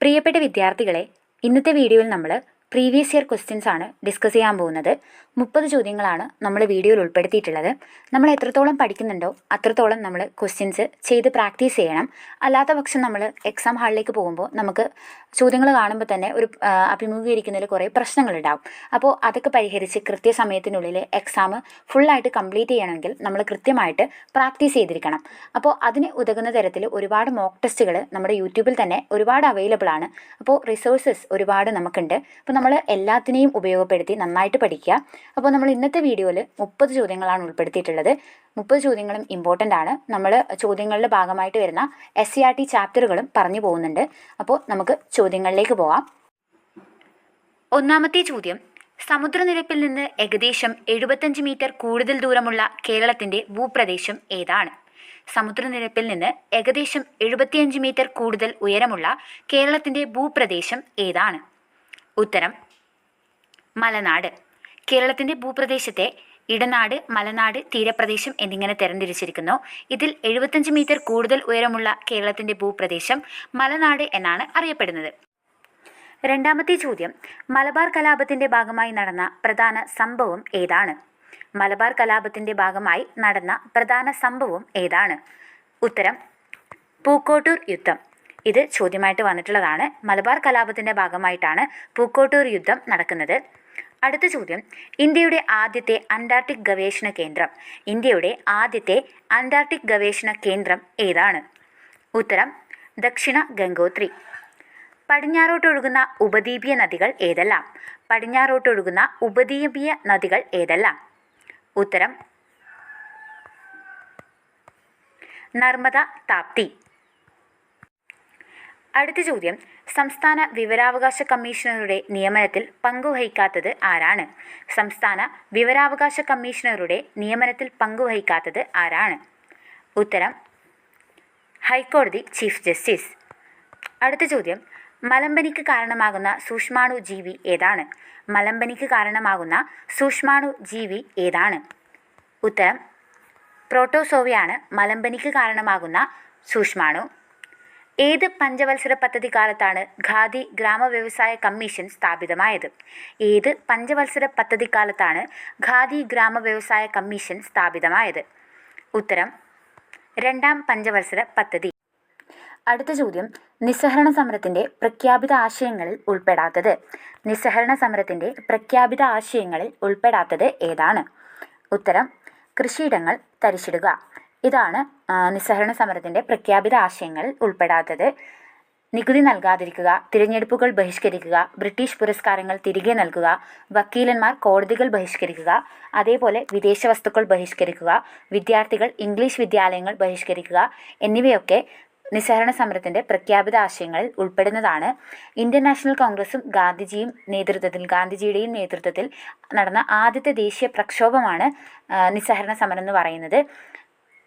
പ്രിയപ്പെട്ട വിദ്യാർത്ഥികളെ, ഇന്നത്തെ വീഡിയോയിൽ നമ്മൾ പ്രീവിയസ് ഇയർ ക്വസ്റ്റ്യൻസ് ആണ് ഡിസ്കസ് ചെയ്യാൻ പോകുന്നത്. 30 ചോദ്യങ്ങളാണ് നമ്മൾ വീഡിയോയിൽ ഉൾപ്പെടുത്തിയിട്ടുള്ളത്. നമ്മൾ എത്രത്തോളം പഠിക്കുന്നുണ്ടോ അത്രത്തോളം നമ്മൾ ക്വസ്റ്റ്യൻസ് ചെയ്ത് പ്രാക്ടീസ് ചെയ്യണം. അല്ലാത്ത പക്ഷം നമ്മൾ എക്സാം ഹാളിലേക്ക് പോകുമ്പോൾ നമുക്ക് ചോദ്യങ്ങൾ കാണുമ്പോൾ തന്നെ ഒരു അഭിമുഖീകരിക്കുന്നതിൽ കുറേ പ്രശ്നങ്ങളുണ്ടാവും. അപ്പോൾ അതൊക്കെ പരിഹരിച്ച് കൃത്യസമയത്തിനുള്ളിൽ എക്സാം ഫുള്ളായിട്ട് കംപ്ലീറ്റ് ചെയ്യണമെങ്കിൽ നമ്മൾ കൃത്യമായിട്ട് പ്രാക്ടീസ് ചെയ്തിരിക്കണം. അപ്പോൾ അതിന് ഉതകുന്ന തരത്തിൽ ഒരുപാട് മോക്ക് ടെസ്റ്റുകൾ നമ്മുടെ യൂട്യൂബിൽ തന്നെ ഒരുപാട് അവൈലബിൾ ആണ്. അപ്പോൾ റിസോഴ്സസ് ഒരുപാട് നമുക്കുണ്ട്. അപ്പോൾ നമ്മൾ എല്ലാത്തിനെയും ഉപയോഗപ്പെടുത്തി നന്നായിട്ട് പഠിക്കുക. അപ്പോൾ നമ്മൾ ഇന്നത്തെ വീഡിയോയിൽ 30 ചോദ്യങ്ങളാണ് ഉൾപ്പെടുത്തിയിട്ടുള്ളത്. 30 ചോദ്യങ്ങളും ഇമ്പോർട്ടൻ്റ് ആണ്. നമ്മൾ ചോദ്യങ്ങളുടെ ഭാഗമായിട്ട് വരുന്ന SCERT ചാപ്റ്ററുകളും പറഞ്ഞു പോകുന്നുണ്ട്. അപ്പോൾ നമുക്ക് ചോദ്യങ്ങളിലേക്ക് പോകാം. ഒന്നാമത്തെ ചോദ്യം, സമുദ്രനിരപ്പിൽ നിന്ന് ഏകദേശം 75 മീറ്റർ കൂടുതൽ ദൂരമുള്ള കേരളത്തിൻ്റെ ഭൂപ്രദേശം ഏതാണ്? സമുദ്രനിരപ്പിൽ നിന്ന് ഏകദേശം 75 മീറ്റർ കൂടുതൽ ഉയരമുള്ള കേരളത്തിൻ്റെ ഭൂപ്രദേശം ഏതാണ്? ഉത്തരം മലനാട്. കേരളത്തിൻ്റെ ഭൂപ്രദേശത്തെ ഇടനാട്, മലനാട്, തീരപ്രദേശം എന്നിങ്ങനെ തരംതിരിച്ചിരിക്കുന്നു. ഇതിൽ 75 മീറ്റർ കൂടുതൽ ഉയരമുള്ള കേരളത്തിൻ്റെ ഭൂപ്രദേശം മലനാട് എന്നാണ് അറിയപ്പെടുന്നത്. രണ്ടാമത്തെ ചോദ്യം, മലബാർ കലാപത്തിൻ്റെ ഭാഗമായി നടന്ന പ്രധാന സംഭവം ഏതാണ്? മലബാർ കലാപത്തിൻ്റെ ഭാഗമായി നടന്ന പ്രധാന സംഭവം ഏതാണ്? ഉത്തരം പൂക്കോട്ടൂർ യുദ്ധം. ഇത് ചോദ്യമായിട്ട് വന്നിട്ടുള്ളതാണ്. മലബാർ കലാപത്തിൻ്റെ ഭാഗമായിട്ടാണ് പൂക്കോട്ടൂർ യുദ്ധം നടക്കുന്നത്. അടുത്ത ചോദ്യം, ഇന്ത്യയുടെ ആദ്യത്തെ അന്റാർട്ടിക് ഗവേഷണ കേന്ദ്രം. ഇന്ത്യയുടെ ആദ്യത്തെ അന്റാർട്ടിക് ഗവേഷണ കേന്ദ്രം ഏതാണ്? ഉത്തരം ദക്ഷിണ ഗംഗോത്രി. പടിഞ്ഞാറോട്ടൊഴുകുന്ന ഉപദ്വീപീയ നദികൾ ഏതെല്ലാം? പടിഞ്ഞാറോട്ടൊഴുകുന്ന ഉപദ്വീപീയ നദികൾ ഏതെല്ലാം? ഉത്തരം നർമ്മദ, താപ്തി. അടുത്ത ചോദ്യം, സംസ്ഥാന വിവരാവകാശ കമ്മീഷണറുടെ നിയമനത്തിൽ പങ്കുവഹിക്കാത്തത് ആരാണ്? സംസ്ഥാന വിവരാവകാശ കമ്മീഷണറുടെ നിയമനത്തിൽ പങ്കുവഹിക്കാത്തത് ആരാണ്? ഉത്തരം ഹൈക്കോടതി ചീഫ് ജസ്റ്റിസ്. അടുത്ത ചോദ്യം, മലമ്പനിക്ക് കാരണമാകുന്ന സൂക്ഷ്മാണു ജീവി ഏതാണ്? മലമ്പനിക്ക് കാരണമാകുന്ന സൂക്ഷ്മാണു ജീവി ഏതാണ്? ഉത്തരം പ്രോട്ടോസോവയാണ് മലമ്പനിക്ക് കാരണമാകുന്ന സൂക്ഷ്മാണു. ഏത് പഞ്ചവത്സര പദ്ധതി കാലത്താണ് ഖാദി ഗ്രാമ വ്യവസായ കമ്മീഷൻ സ്ഥാപിതമായത്? ഏത് പഞ്ചവത്സര പദ്ധതി കാലത്താണ് ഖാദി ഗ്രാമ വ്യവസായ കമ്മീഷൻ സ്ഥാപിതമായത്? ഉത്തരം രണ്ടാം പഞ്ചവത്സര പദ്ധതി. അടുത്ത ചോദ്യം, നിസ്സഹരണ സമരത്തിൻ്റെ പ്രഖ്യാപിത ആശയങ്ങളിൽ ഉൾപ്പെടാത്തത്. നിസ്സഹരണ സമരത്തിൻ്റെ പ്രഖ്യാപിത ആശയങ്ങളിൽ ഉൾപ്പെടാത്തത് ഏതാണ്? ഉത്തരം കൃഷിയിടങ്ങൾ തരിച്ചിടുക. ഇതാണ് നിസ്സഹരണ സമരത്തിൻ്റെ പ്രഖ്യാപിത ആശയങ്ങളിൽ ഉൾപ്പെടാത്തത്. നികുതി നൽകാതിരിക്കുക, തിരഞ്ഞെടുപ്പുകൾ ബഹിഷ്കരിക്കുക, ബ്രിട്ടീഷ് പുരസ്കാരങ്ങൾ തിരികെ നൽകുക, വക്കീലന്മാർ കോടതികൾ ബഹിഷ്കരിക്കുക, അതേപോലെ വിദേശ വസ്തുക്കൾ ബഹിഷ്കരിക്കുക, വിദ്യാർത്ഥികൾ ഇംഗ്ലീഷ് വിദ്യാലയങ്ങൾ ബഹിഷ്കരിക്കുക എന്നിവയൊക്കെ നിസ്സഹരണ സമരത്തിൻ്റെ പ്രഖ്യാപിത ആശയങ്ങളിൽ ഉൾപ്പെടുന്നതാണ്. ഇന്ത്യൻ നാഷണൽ കോൺഗ്രസും ഗാന്ധിജിയുടെയും നേതൃത്വത്തിൽ നടന്ന ആദ്യത്തെ ദേശീയ പ്രക്ഷോഭമാണ് നിസ്സഹരണ സമരം എന്ന് പറയുന്നത്.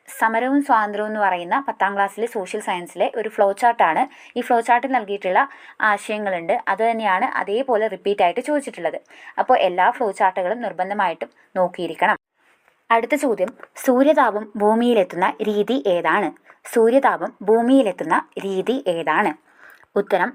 സമരവും സ്വാതന്ത്ര്യവും എന്ന് പറയുന്ന 10ാം ക്ലാസ്സിലെ സോഷ്യൽ സയൻസിലെ ഒരു ഫ്ലോ ചാർട്ടാണ്. ഈ ഫ്ലോ ചാർട്ടിൽ നൽകിയിട്ടുള്ള ആശയങ്ങളുണ്ട്, അത് തന്നെയാണ് അതേപോലെ റിപ്പീറ്റ് ആയിട്ട് ചോദിച്ചിട്ടുള്ളത്. അപ്പോൾ എല്ലാ ഫ്ലോ ചാർട്ടുകളും നിർബന്ധമായിട്ടും നോക്കിയിരിക്കണം. അടുത്ത ചോദ്യം, സൂര്യതാപം ഭൂമിയിലെത്തുന്ന രീതി ഏതാണ്? സൂര്യതാപം ഭൂമിയിലെത്തുന്ന രീതി ഏതാണ്? ഉത്തരം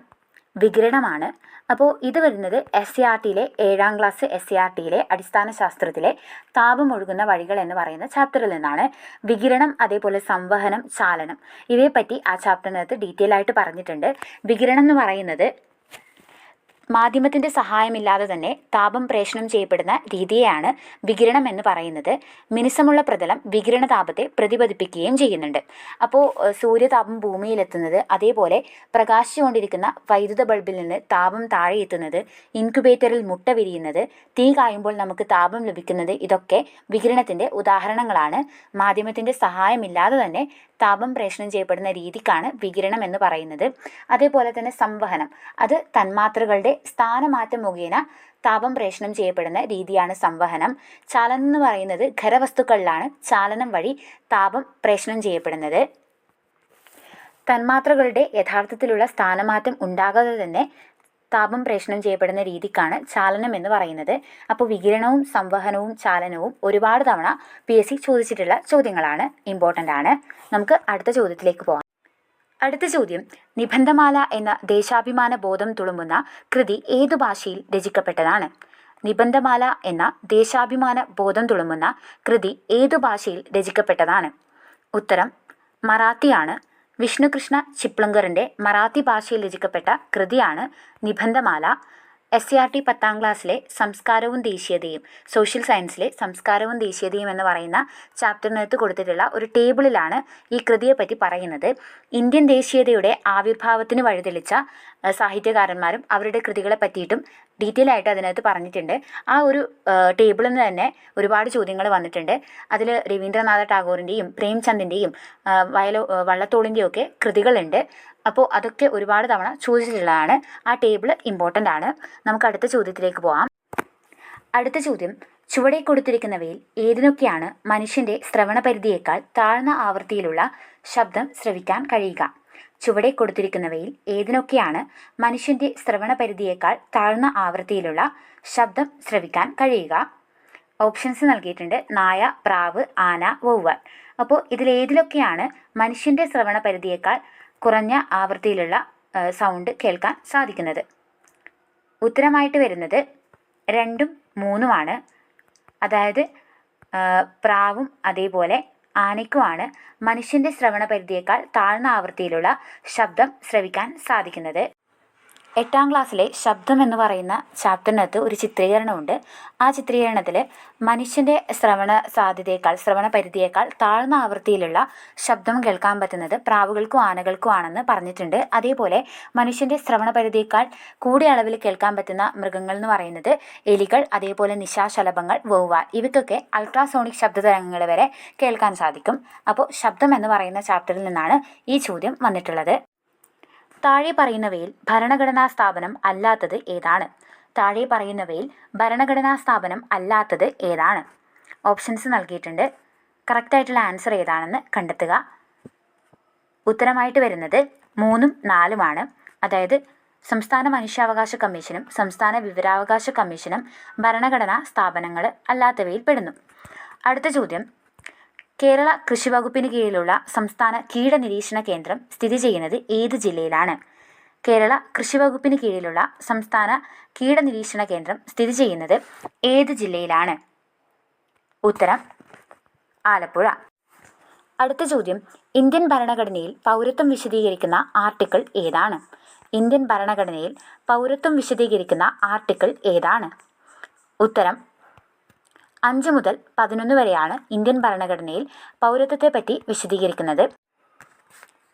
വികിരണമാണ്. അപ്പോൾ ഇത് വരുന്നത് SCERTയിലെ 7ാം ക്ലാസ് SCERTയിലെ അടിസ്ഥാന ശാസ്ത്രത്തിലെ താപം ഒഴുകുന്ന വഴികൾ എന്ന് പറയുന്ന ചാപ്റ്ററിൽ നിന്നാണ്. വികിരണം, അതേപോലെ സംവഹനം, ചാലനം ഇവയെപ്പറ്റി ആ ചാപ്റ്ററിനകത്ത് ഡീറ്റെയിൽ ആയിട്ട് പറഞ്ഞിട്ടുണ്ട്. വികിരണം എന്ന് പറയുന്നത് മാധ്യമത്തിൻ്റെ സഹായമില്ലാതെ തന്നെ താപം പ്രേഷണം ചെയ്യപ്പെടുന്ന രീതിയെയാണ് വികിരണം എന്ന് പറയുന്നത്. മിനുസമുള്ള പ്രതലം വികിരണ താപത്തെ പ്രതിഫലിപ്പിക്കുകയും ചെയ്യുന്നുണ്ട്. അപ്പോൾ സൂര്യതാപം ഭൂമിയിലെത്തുന്നത്, അതേപോലെ പ്രകാശിച്ചുകൊണ്ടിരിക്കുന്ന വൈദ്യുത ബൾബിൽ നിന്ന് താപം താഴെ എത്തുന്നത്, ഇൻക്യുബേറ്ററിൽ മുട്ട വിരിയുന്നത്, തീ കായുമ്പോൾ നമുക്ക് താപം ലഭിക്കുന്നത്, ഇതൊക്കെ വികിരണത്തിൻ്റെ ഉദാഹരണങ്ങളാണ്. മാധ്യമത്തിൻ്റെ സഹായമില്ലാതെ തന്നെ താപം പ്രേഷണം ചെയ്യപ്പെടുന്ന രീതിക്കാണ് വികിരണം എന്ന് പറയുന്നത്. അതേപോലെ തന്നെ സംവഹനം, അത് തന്മാത്രകളുടെ സ്ഥാനമാറ്റം മുഖേന താപം പ്രേഷണം ചെയ്യപ്പെടുന്ന രീതിയാണ് സംവഹനം. ചലനം എന്ന് പറയുന്നത് ഖരവസ്തുക്കളിലാണ് ചാലനം വഴി താപം പ്രേഷണം ചെയ്യപ്പെടുന്നത്. തന്മാത്രകളുടെ യഥാർത്ഥത്തിലുള്ള സ്ഥാനമാറ്റം ഉണ്ടാകാതെ തന്നെ താപം പ്രേഷണം ചെയ്യപ്പെടുന്ന രീതിക്കാണ് ചാലനം എന്ന് പറയുന്നത്. അപ്പോൾ വികിരണവും സംവഹനവും ചാലനവും ഒരുപാട് തവണ PSC ചോദിച്ചിട്ടുള്ള ചോദ്യങ്ങളാണ്, ഇമ്പോർട്ടൻ്റ് ആണ്. നമുക്ക് അടുത്ത ചോദ്യത്തിലേക്ക് പോകാം. അടുത്ത ചോദ്യം, നിബന്ധമാല എന്ന ദേശാഭിമാന ബോധം തുളുമ്പുന്ന കൃതി ഏതു ഭാഷയിൽ രചിക്കപ്പെട്ടതാണ്? നിബന്ധമാല എന്ന ദേശാഭിമാന ബോധം തുളുമ്പുന്ന കൃതി ഏതു ഭാഷയിൽ രചിക്കപ്പെട്ടതാണ്? ഉത്തരം മറാത്തിയാണ്. വിഷ്ണുകൃഷ്ണ ചിപ്ലങ്കറിൻ്റെ മറാത്തി ഭാഷയിൽ രചിക്കപ്പെട്ട കൃതിയാണ് നിബന്ധമാല. SCERT 10ാം ക്ലാസ്സിലെ സംസ്കാരവും ദേശീയതയും, സോഷ്യൽ സയൻസിലെ സംസ്കാരവും ദേശീയതയും എന്ന് പറയുന്ന ചാപ്റ്ററിനകത്ത് കൊടുത്തിട്ടുള്ള ഒരു ടേബിളിലാണ് ഈ കൃതിയെപ്പറ്റി പറയുന്നത്. ഇന്ത്യൻ ദേശീയതയുടെ ആവിർഭാവത്തിന് വഴിതെളിച്ച സാഹിത്യകാരന്മാരും അവരുടെ കൃതികളെ പറ്റിയിട്ടും ഡീറ്റെയിൽ ആയിട്ട് അതിനകത്ത് പറഞ്ഞിട്ടുണ്ട്. ആ ഒരു ടേബിളിൽ നിന്ന് തന്നെ ഒരുപാട് ചോദ്യങ്ങൾ വന്നിട്ടുണ്ട്. അതിൽ രവീന്ദ്രനാഥ ടാഗോറിൻ്റെയും പ്രേംചന്ദിൻ്റെയും വള്ളത്തോളിൻ്റെയും ഒക്കെ കൃതികളുണ്ട്. അപ്പോൾ അതൊക്കെ ഒരുപാട് തവണ ചോദിച്ചിട്ടുള്ളതാണ്. ആ ടേബിൾ ഇമ്പോർട്ടൻ്റ് ആണ്. നമുക്ക് അടുത്ത ചോദ്യത്തിലേക്ക് പോകാം. അടുത്ത ചോദ്യം, ചുവടെ കൊടുത്തിരിക്കുന്നവയിൽ ഏതിനൊക്കെയാണ് മനുഷ്യൻ്റെ ശ്രവണപരിധിയേക്കാൾ താഴ്ന്ന ആവൃത്തിയിലുള്ള ശബ്ദം ശ്രവിക്കാൻ കഴിയുക? ചുവടെ കൊടുത്തിരിക്കുന്നവയിൽ ഏതിനൊക്കെയാണ് മനുഷ്യൻ്റെ ശ്രവണപരിധിയേക്കാൾ താഴ്ന്ന ആവൃത്തിയിലുള്ള ശബ്ദം ശ്രവിക്കാൻ കഴിയുക? ഓപ്ഷൻസ് നൽകിയിട്ടുണ്ട്: നായ, പ്രാവ്, ആന, വവ്വാൽ. അപ്പോൾ ഇതിലേതിലൊക്കെയാണ് മനുഷ്യൻ്റെ ശ്രവണപരിധിയേക്കാൾ കുറഞ്ഞ ആവൃത്തിയിലുള്ള സൗണ്ട് കേൾക്കാൻ സാധിക്കുന്നത്? ഉത്തരമായിട്ട് വരുന്നത് 2ഉം 3ഉമാണ്. അതായത് പ്രാവും അതേപോലെ ആനയ്ക്കുമാണ് മനുഷ്യൻ്റെ ശ്രവണപരിധിയേക്കാൾ താഴ്ന്ന ആവൃത്തിയിലുള്ള ശബ്ദം ശ്രവിക്കാൻ സാധിക്കുന്നത്. 8ാം ക്ലാസ്സിലെ ശബ്ദം എന്ന് പറയുന്ന ചാപ്റ്ററിനകത്ത് ഒരു ചിത്രീകരണമുണ്ട്. ആ ചിത്രീകരണത്തിൽ മനുഷ്യൻ്റെ ശ്രവണ പരിധിയേക്കാൾ താഴ്ന്ന ആവൃത്തിയിലുള്ള ശബ്ദം കേൾക്കാൻ പറ്റുന്നത് പ്രാവുകൾക്കും ആനകൾക്കും ആണെന്ന് പറഞ്ഞിട്ടുണ്ട്. അതേപോലെ മനുഷ്യൻ്റെ ശ്രവണ പരിധിയേക്കാൾ കൂടിയ അളവിൽ കേൾക്കാൻ പറ്റുന്ന മൃഗങ്ങൾ എന്ന് പറയുന്നത് എലികൾ, അതേപോലെ നിശാശലഭങ്ങൾ, വവ്വാൽ. ഇവയ്ക്കൊക്കെ അൾട്രാസോണിക് ശബ്ദതരംഗങ്ങൾ വരെ കേൾക്കാൻ സാധിക്കും. അപ്പോൾ ശബ്ദം എന്ന് പറയുന്ന ചാപ്റ്ററിൽ നിന്നാണ് ഈ ചോദ്യം വന്നിട്ടുള്ളത്. താഴെ പറയുന്നവയിൽ ഭരണഘടനാ സ്ഥാപനം അല്ലാത്തത് ഏതാണ്? താഴെ പറയുന്നവയിൽ ഭരണഘടനാ സ്ഥാപനം അല്ലാത്തത് ഏതാണ്? ഓപ്ഷൻസ് നൽകിയിട്ടുണ്ട്. കറക്റ്റായിട്ടുള്ള ആൻസർ ഏതാണെന്ന് കണ്ടെത്തുക. ഉത്തരമായിട്ട് വരുന്നത് 3ഉം 4ഉമാണ്. അതായത് സംസ്ഥാന മനുഷ്യാവകാശ കമ്മീഷനും സംസ്ഥാന വിവരാവകാശ കമ്മീഷനും ഭരണഘടനാ സ്ഥാപനങ്ങൾ അല്ലാത്തവയിൽ പെടുന്നു. അടുത്ത ചോദ്യം, കേരള കൃഷി വകുപ്പിന് കീഴിലുള്ള സംസ്ഥാന കീടനിരീക്ഷണ കേന്ദ്രം സ്ഥിതി ചെയ്യുന്നത് ഏത് ജില്ലയിലാണ്? കേരള കൃഷി വകുപ്പിന് കീഴിലുള്ള സംസ്ഥാന കീടനിരീക്ഷണ കേന്ദ്രം സ്ഥിതി ചെയ്യുന്നത് ഏത് ജില്ലയിലാണ്? ഉത്തരം ആലപ്പുഴ. അടുത്ത ചോദ്യം, ഇന്ത്യൻ ഭരണഘടനയിൽ പൗരത്വം വിശദീകരിക്കുന്ന ആർട്ടിക്കിൾ ഏതാണ്? ഇന്ത്യൻ ഭരണഘടനയിൽ പൗരത്വം വിശദീകരിക്കുന്ന ആർട്ടിക്കിൾ ഏതാണ്? ഉത്തരം 5 മുതൽ 11 വരെയാണ് ഇന്ത്യൻ ഭരണഘടനയിൽ പൗരത്വത്തെപ്പറ്റി വിശദീകരിക്കുന്നത്.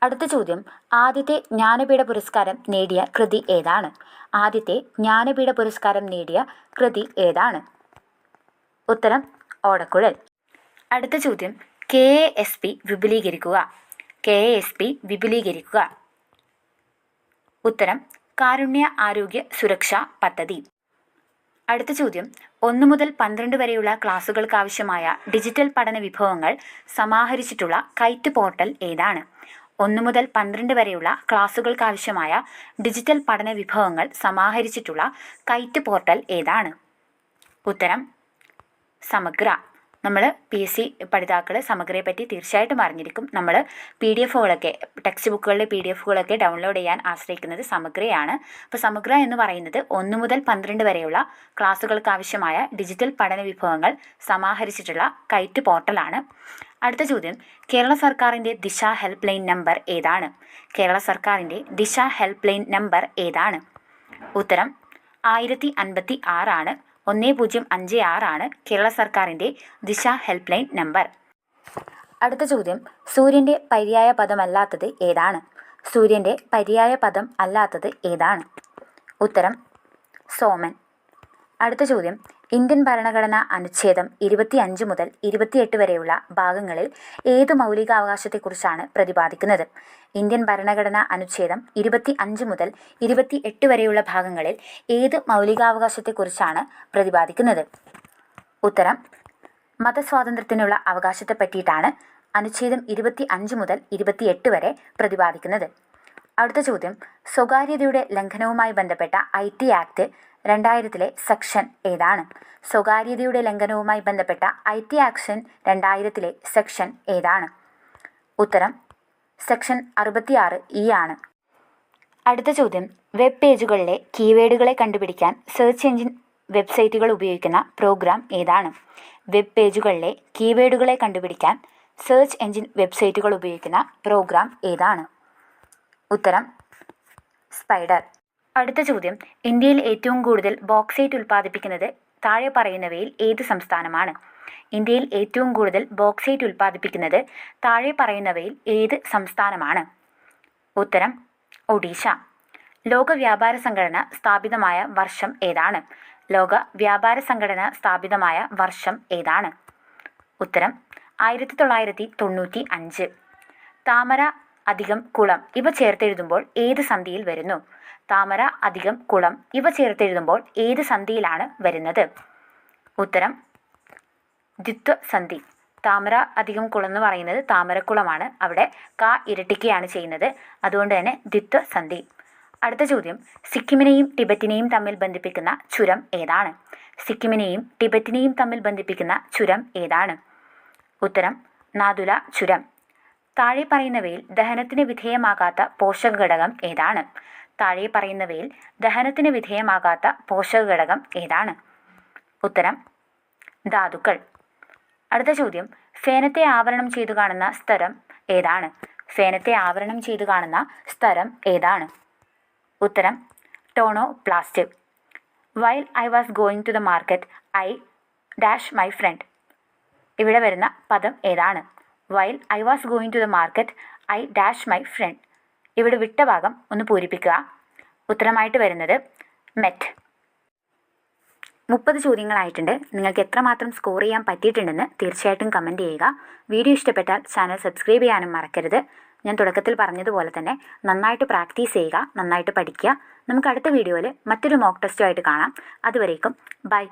അടുത്ത ചോദ്യം, ആദ്യത്തെ ജ്ഞാനപീഠ പുരസ്കാരം നേടിയ കൃതി ഏതാണ്? ആദ്യത്തെ ജ്ഞാനപീഠ പുരസ്കാരം നേടിയ കൃതി ഏതാണ്? ഉത്തരം ഓടക്കുഴൽ. അടുത്ത ചോദ്യം, KASP വിപുലീകരിക്കുക. KASP വിപുലീകരിക്കുക. ഉത്തരം കാരുണ്യ ആരോഗ്യ സുരക്ഷാ പദ്ധതി. അടുത്ത ചോദ്യം, 1 മുതൽ 12 വരെയുള്ള ക്ലാസുകൾക്കാവശ്യമായ ഡിജിറ്റൽ പഠന വിഭവങ്ങൾ സമാഹരിച്ചിട്ടുള്ള കൈറ്റ് പോർട്ടൽ ഏതാണ്? 1 മുതൽ 12 വരെയുള്ള ക്ലാസുകൾക്കാവശ്യമായ ഡിജിറ്റൽ പഠന വിഭവങ്ങൾ സമാഹരിച്ചിട്ടുള്ള കൈറ്റ് പോർട്ടൽ ഏതാണ്? ഉത്തരം സമഗ്ര. നമ്മൾ PSC പഠിതാക്കൾ സമഗ്രയെ പറ്റി തീർച്ചയായിട്ടും അറിഞ്ഞിരിക്കും. നമ്മൾ PDF-കളൊക്കെ ടെക്സ്റ്റ് ബുക്കുകളുടെ PDF-കളൊക്കെ ഡൗൺലോഡ് ചെയ്യാൻ ആശ്രയിക്കുന്നത് സമഗ്രയാണ്. അപ്പോൾ സമഗ്ര എന്ന് പറയുന്നത് 1 മുതൽ 12 വരെയുള്ള ക്ലാസുകൾക്കാവശ്യമായ ഡിജിറ്റൽ പഠന വിഭവങ്ങൾ സമാഹരിച്ചിട്ടുള്ള കൈറ്റ് പോർട്ടലാണ്. അടുത്ത ചോദ്യം, കേരള സർക്കാരിൻ്റെ ദിശ ഹെൽപ്പ് ലൈൻ നമ്പർ ഏതാണ്? കേരള സർക്കാരിൻ്റെ ദിശ ഹെൽപ്പ് ലൈൻ നമ്പർ ഏതാണ്? ഉത്തരം 1056 ആണ്. 1056 ആണ് കേരള സർക്കാരിൻ്റെ ദിശ ഹെൽപ്പ് ലൈൻ നമ്പർ. അടുത്ത ചോദ്യം, സൂര്യൻ്റെ പര്യായ പദമല്ലാത്തത് ഏതാണ്? സൂര്യൻ്റെ പര്യായ പദം അല്ലാത്തത് ഏതാണ്? ഉത്തരം സോമൻ. അടുത്ത ചോദ്യം, ഇന്ത്യൻ ഭരണഘടന അനുച്ഛേദം 25 മുതൽ 28 വരെയുള്ള ഭാഗങ്ങളിൽ ഏത് മൗലികാവകാശത്തെക്കുറിച്ചാണ് പ്രതിപാദിക്കുന്നത്? ഇന്ത്യൻ ഭരണഘടന അനുച്ഛേദം 25 മുതൽ 28 വരെയുള്ള ഭാഗങ്ങളിൽ ഏത് മൗലികാവകാശത്തെക്കുറിച്ചാണ് പ്രതിപാദിക്കുന്നത്? ഉത്തരം മതസ്വാതന്ത്ര്യത്തിനുള്ള അവകാശത്തെ പറ്റിയിട്ടാണ് അനുച്ഛേദം 25 മുതൽ 28 വരെ പ്രതിപാദിക്കുന്നത്. അടുത്ത ചോദ്യം, സ്വകാര്യതയുടെ ലംഘനവുമായി ബന്ധപ്പെട്ട IT ആക്ട് 2000 സെക്ഷൻ ഏതാണ്? സ്വകാര്യതയുടെ ലംഘനവുമായി ബന്ധപ്പെട്ട IT ആക്ഷൻ 2000 സെക്ഷൻ ഏതാണ്? ഉത്തരം സെക്ഷൻ 66 ആണ്. അടുത്ത ചോദ്യം, വെബ് പേജുകളിലെ കീവേഡുകളെ കണ്ടുപിടിക്കാൻ സെർച്ച് എഞ്ചിൻ വെബ്സൈറ്റുകൾ ഉപയോഗിക്കുന്ന പ്രോഗ്രാം ഏതാണ്? വെബ് പേജുകളിലെ കീവേഡുകളെ കണ്ടുപിടിക്കാൻ സെർച്ച് എഞ്ചിൻ വെബ്സൈറ്റുകൾ ഉപയോഗിക്കുന്ന പ്രോഗ്രാം ഏതാണ്? ഉത്തരം സ്പൈഡർ. അടുത്ത ചോദ്യം, ഇന്ത്യയിൽ ഏറ്റവും കൂടുതൽ ബോക്സൈറ്റ് ഉൽപ്പാദിപ്പിക്കുന്നത് താഴെ പറയുന്നവയിൽ ഏത് സംസ്ഥാനമാണ്? ഇന്ത്യയിൽ ഏറ്റവും കൂടുതൽ ബോക്സൈറ്റ് ഉൽപ്പാദിപ്പിക്കുന്നത് താഴെ പറയുന്നവയിൽ ഏത് സംസ്ഥാനമാണ്? ഉത്തരം ഒഡീഷ. ലോക വ്യാപാര സംഘടന സ്ഥാപിതമായ വർഷം ഏതാണ്? ലോക വ്യാപാര സംഘടന സ്ഥാപിതമായ വർഷം ഏതാണ്? ഉത്തരം 1995. താമര അധികം കുളം ഇവ ചേർത്തെഴുതുമ്പോൾ ഏത് സന്ധിയിൽ വരുന്നു? താമര അധികം കുളം ഇവ ചേർത്തെഴുതുമ്പോൾ ഏത് സന്ധിയിലാണ് വരുന്നത്? ഉത്തരം ദ്വിത്വസന്ധി. താമര അധികം കുളം എന്ന് പറയുന്നത് താമരക്കുളമാണ്. അവിടെ ക ഇരട്ടിക്കുകയാണ് ചെയ്യുന്നത്. അതുകൊണ്ട് തന്നെ ദ്വിത്വസന്ധി. അടുത്ത ചോദ്യം, സിക്കിമിനെയും ടിബറ്റിനെയും തമ്മിൽ ബന്ധിപ്പിക്കുന്ന ചുരം ഏതാണ്? സിക്കിമിനെയും ടിബറ്റിനെയും തമ്മിൽ ബന്ധിപ്പിക്കുന്ന ചുരം ഏതാണ്? ഉത്തരം നാഥുല ചുരം. താഴെ പറയുന്നവയിൽ ദഹനത്തിന് വിധേയമാകാത്ത പോഷക ഘടകം ഏതാണ്? താഴെ പറയുന്നവയിൽ ദഹനത്തിന് വിധേയമാകാത്ത പോഷക ഘടകം ഏതാണ്? ഉത്തരം ധാതുക്കൾ. അടുത്ത ചോദ്യം, ഫേനത്തെ ആവരണം ചെയ്തു കാണുന്ന സ്തരം ഏതാണ്? ഫേനത്തെ ആവരണം ചെയ്തു കാണുന്ന സ്തരം ഏതാണ്? ഉത്തരം tonoplast. While I was going to the market I dash my friend. ഇവിടെ വരുന്ന പദം ഏതാണ്? While I was going to the market I dash my friend. ഇവിടെ വിട്ട ഭാഗം ഒന്ന് പൂരിപ്പിക്കുക. ഉത്തരമായിട്ട് വരുന്നത് മെറ്റ്. 30 ചോദ്യങ്ങളായിട്ടുണ്ട്. നിങ്ങൾക്ക് എത്രമാത്രം സ്കോർ ചെയ്യാൻ പറ്റിയിട്ടുണ്ടെന്ന് തീർച്ചയായിട്ടും കമൻറ്റ് ചെയ്യുക. വീഡിയോ ഇഷ്ടപ്പെട്ടാൽ ചാനൽ സബ്സ്ക്രൈബ് ചെയ്യാനും മറക്കരുത്. ഞാൻ തുടക്കത്തിൽ പറഞ്ഞതുപോലെ തന്നെ നന്നായിട്ട് പ്രാക്ടീസ് ചെയ്യുക, നന്നായിട്ട് പഠിക്കുക. നമുക്ക് അടുത്ത വീഡിയോയിൽ മറ്റൊരു മോക്ക് ടെസ്റ്റുമായിട്ട് കാണാം. അതുവരേക്കും ബൈ.